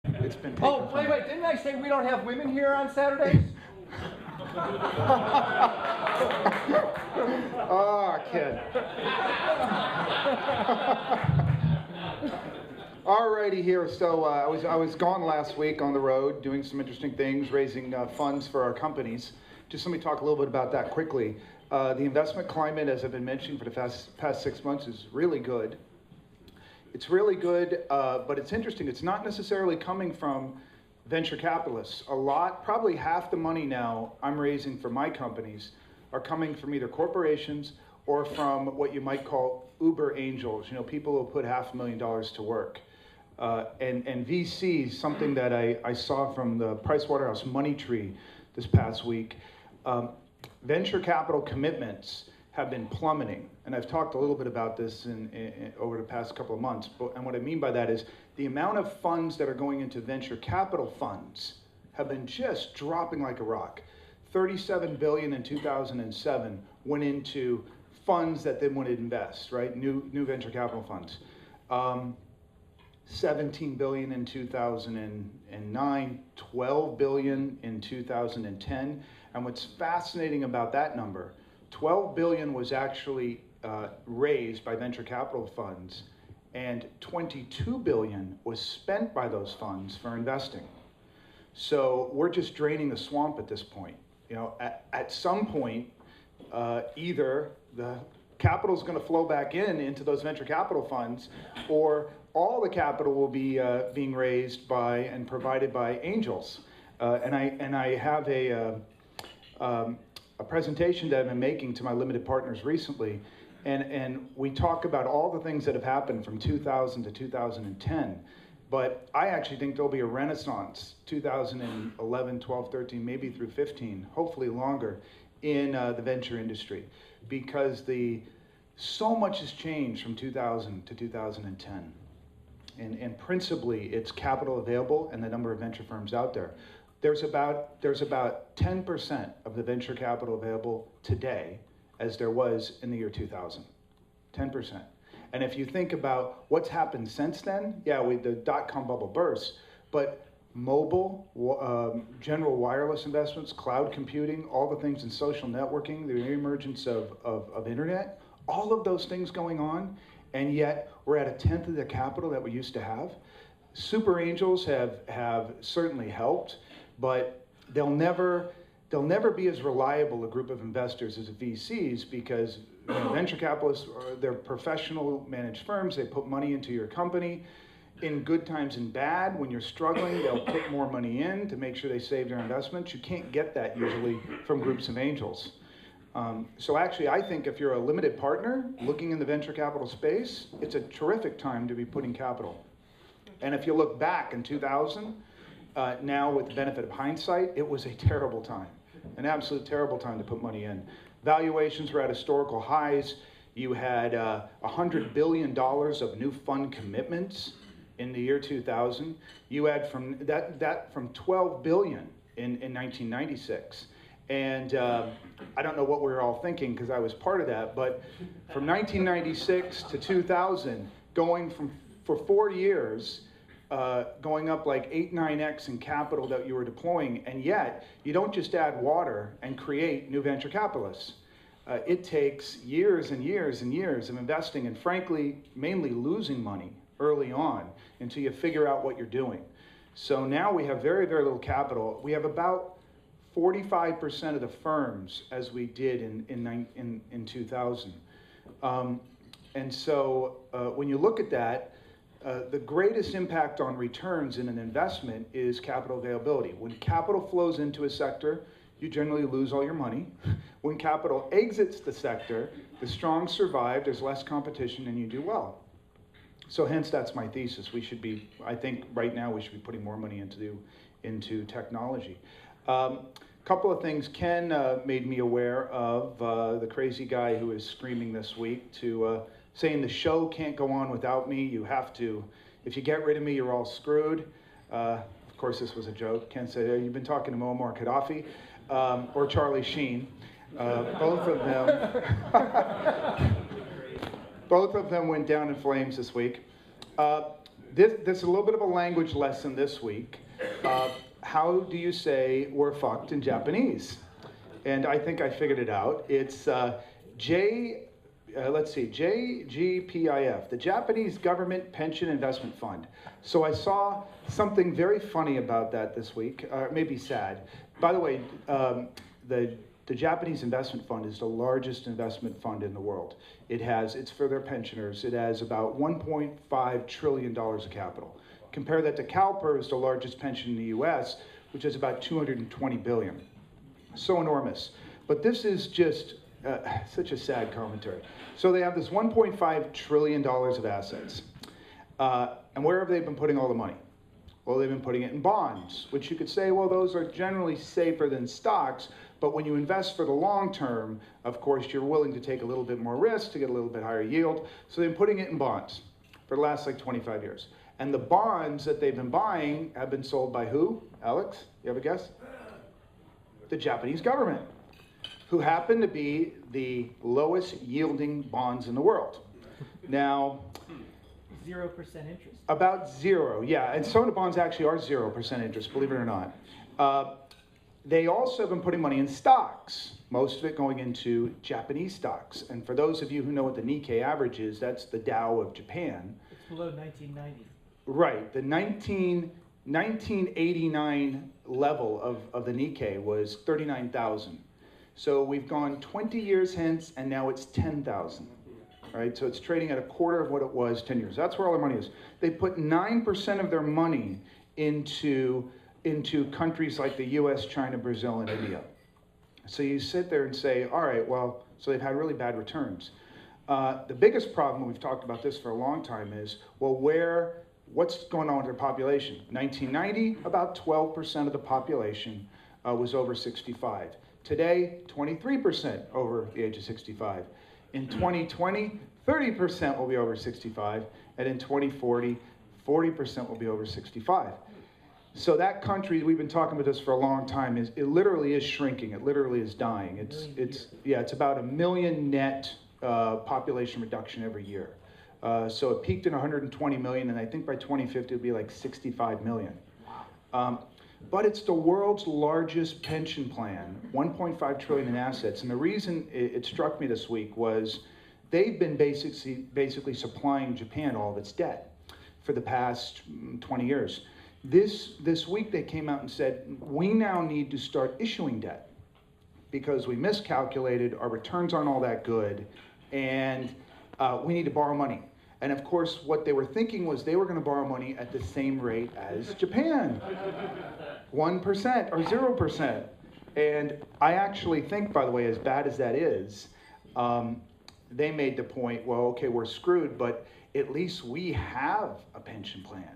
It's been taken Oh, from wait, didn't I say we don't have women here on Saturdays? Oh, kid. Alrighty here. So I was gone last week on the road doing some interesting things, raising funds for our companies. Just let me talk a little bit about that quickly. The investment climate, as I've been mentioning for the past 6 months, is really good. It's really good, but it's interesting. It's not necessarily coming from venture capitalists. A lot, probably half the money now I'm raising for my companies are coming from either corporations or from what you might call Uber angels, people who put $500,000 to work. And VCs, something that I saw from the Pricewaterhouse Money Tree this past week, venture capital commitments have been plummeting. And I've talked a little bit about this over the past couple of months. And what I mean by that is the amount of funds that are going into venture capital funds have been just dropping like a rock. 37 billion in 2007 went into funds that then would invest, right? New venture capital funds. 17 billion in 2009, 12 billion in 2010. And what's fascinating about that number, 12 billion was actually raised by venture capital funds, and 22 billion was spent by those funds for investing. So we're just draining the swamp at this point. At some point, either the capital is going to flow back into those venture capital funds, or all the capital will be being raised by and provided by angels. And I have a presentation that I've been making to my limited partners recently, and we talk about all the things that have happened from 2000 to 2010. But I actually think there'll be a renaissance, 2011, 12, 13, maybe through 15, hopefully longer, in the venture industry, because so much has changed from 2000 to 2010. And principally, it's capital available and the number of venture firms out there. There's about 10% of the venture capital available today as there was in the year 2000, 10%. And if you think about what's happened since then, the dot-com bubble burst, but mobile, general wireless investments, cloud computing, all the things in social networking, the emergence of internet, all of those things going on, and yet we're at a tenth of the capital that we used to have. Super angels have certainly helped, but they'll never be as reliable a group of investors as VCs, because venture capitalists, they're professional managed firms. They put money into your company in good times and bad. When you're struggling, they'll put more money in to make sure they save their investments. You can't get that usually from groups of angels. So actually, I think if you're a limited partner looking in the venture capital space, it's a terrific time to be putting capital. And if you look back in 2000, now with the benefit of hindsight, it was a terrible time, an absolute terrible time to put money in. Valuations were at historical highs. You had $100 billion of new fund commitments in the year 2000. You had from 12 billion in 1996. And I don't know what we were all thinking, because I was part of that, but from 1996 to 2000, for 4 years, going up like 8, 9x in capital that you were deploying, and yet you don't just add water and create new venture capitalists. It takes years and years and years of investing, and frankly, mainly losing money early on until you figure out what you're doing. So now we have very, very little capital. We have about 45% of the firms as we did in 2000. And so when you look at that, the greatest impact on returns in an investment is capital availability. When capital flows into a sector, you generally lose all your money. When capital exits the sector, the strong survive, there's less competition, and you do well. So hence, that's my thesis. I think right now we should be putting more money into technology. Couple of things. Ken made me aware of the crazy guy who is screaming this week saying the show can't go on without me. You have to. If you get rid of me, you're all screwed. Of course, this was a joke. Ken said, "You've been talking to Muammar Gaddafi or Charlie Sheen." Both of them went down in flames this week. This is a little bit of a language lesson this week. How do you say "we're fucked" in Japanese? And I think I figured it out. It's JGPIF, the Japanese Government Pension Investment Fund. So I saw something very funny about that this week, maybe sad. By the way, the Japanese investment fund is the largest investment fund in the world. It's for their pensioners. It has about $1.5 trillion of capital. Compare that to CalPERS, the largest pension in the US, which is about 220 billion. So enormous. But this is just such a sad commentary. So they have this $1.5 trillion of assets. And where have they been putting all the money? Well, they've been putting it in bonds, which you could say, well, those are generally safer than stocks. But when you invest for the long term, of course, you're willing to take a little bit more risk to get a little bit higher yield. So they've been putting it in bonds for the last like 25 years. And the bonds that they've been buying have been sold by who? Alex, you have a guess? The Japanese government, who happen to be the lowest yielding bonds in the world. Now, 0% interest. About zero, yeah. And some of the bonds actually are 0% interest, believe it or not. They also have been putting money in stocks, most of it going into Japanese stocks. And for those of you who know what the Nikkei average is, that's the Dow of Japan. It's below 1990. Right. The 1989 level of the Nikkei was 39,000. So we've gone 20 years hence, and now it's 10,000. Right? So it's trading at a quarter of what it was 10 years. That's where all their money is. They put 9% of their money into countries like the US, China, Brazil, and India. So you sit there and say, all right, well, so they've had really bad returns. The biggest problem, and we've talked about this for a long time, is, well, what's going on with their population? 1990, about 12% of the population was over 65. Today, 23% over the age of 65. In 2020, 30% will be over 65, and in 2040, 40% will be over 65. So that country, we've been talking about this for a long time, it literally is shrinking. It literally is dying. It's about 1 million net population reduction every year. So it peaked at 120 million, and I think by 2050 it'll be like 65 million. But it's the world's largest pension plan, 1.5 trillion in assets. And the reason it struck me this week was they've been basically supplying Japan all of its debt for the past 20 years. This week they came out and said, we now need to start issuing debt because we miscalculated, our returns aren't all that good, and we need to borrow money. And of course, what they were thinking was they were going to borrow money at the same rate as Japan, 1% or 0%. And I actually think, by the way, as bad as that is, they made the point, well, okay, we're screwed, but at least we have a pension plan.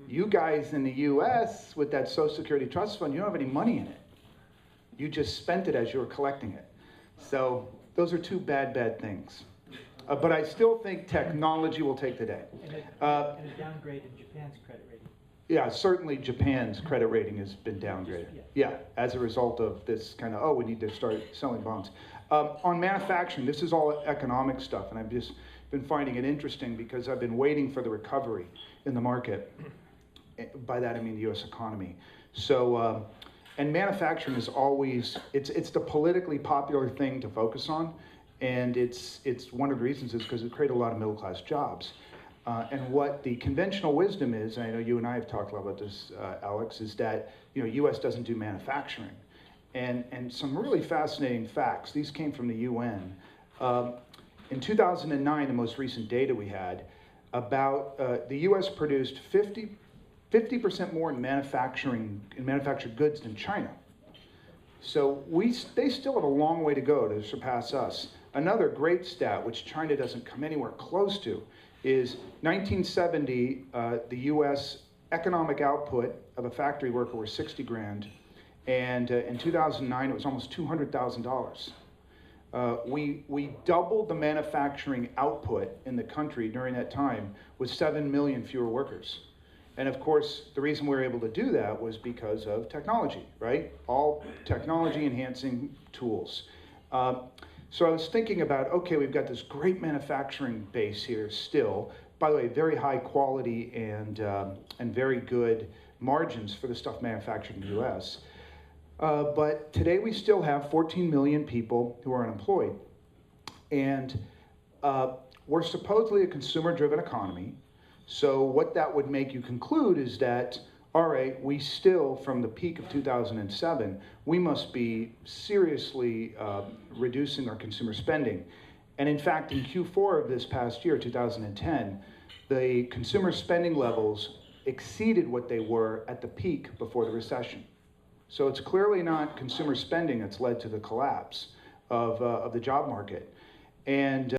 You guys in the US with that Social Security Trust Fund, you don't have any money in it. You just spent it as you were collecting it. So those are two bad things. But I still think technology will take the day. And a downgrade in Japan's credit rating. Yeah, certainly Japan's credit rating has been downgraded. Yeah, as a result of this kind of, we need to start selling bonds. On manufacturing, this is all economic stuff, and I've just been finding it interesting because I've been waiting for the recovery in the market. By that I mean the US economy. So, and manufacturing is always, it's the politically popular thing to focus on. And it's one of the reasons is because it created a lot of middle-class jobs. And what the conventional wisdom is, and I know you and I have talked a lot about this, Alex, is that U.S. doesn't do manufacturing. And some really fascinating facts. These came from the UN. In 2009, the most recent data we had, about the U.S. produced 50% more in manufactured goods than China. So they still have a long way to go to surpass us. Another great stat, which China doesn't come anywhere close to, is 1970, the US economic output of a factory worker was 60 grand, and in 2009 it was almost $200,000. We doubled the manufacturing output in the country during that time with 7 million fewer workers. And of course, the reason we were able to do that was because of technology, right? All technology enhancing tools. So I was thinking about, okay, we've got this great manufacturing base here still, by the way, very high quality and very good margins for the stuff manufactured in the U.S. But today we still have 14 million people who are unemployed. And we're supposedly a consumer-driven economy. So what that would make you conclude is that, all right, we still, from the peak of 2007, we must be seriously reducing our consumer spending. And in fact, in Q4 of this past year, 2010, the consumer spending levels exceeded what they were at the peak before the recession. So it's clearly not consumer spending that's led to the collapse of the job market. And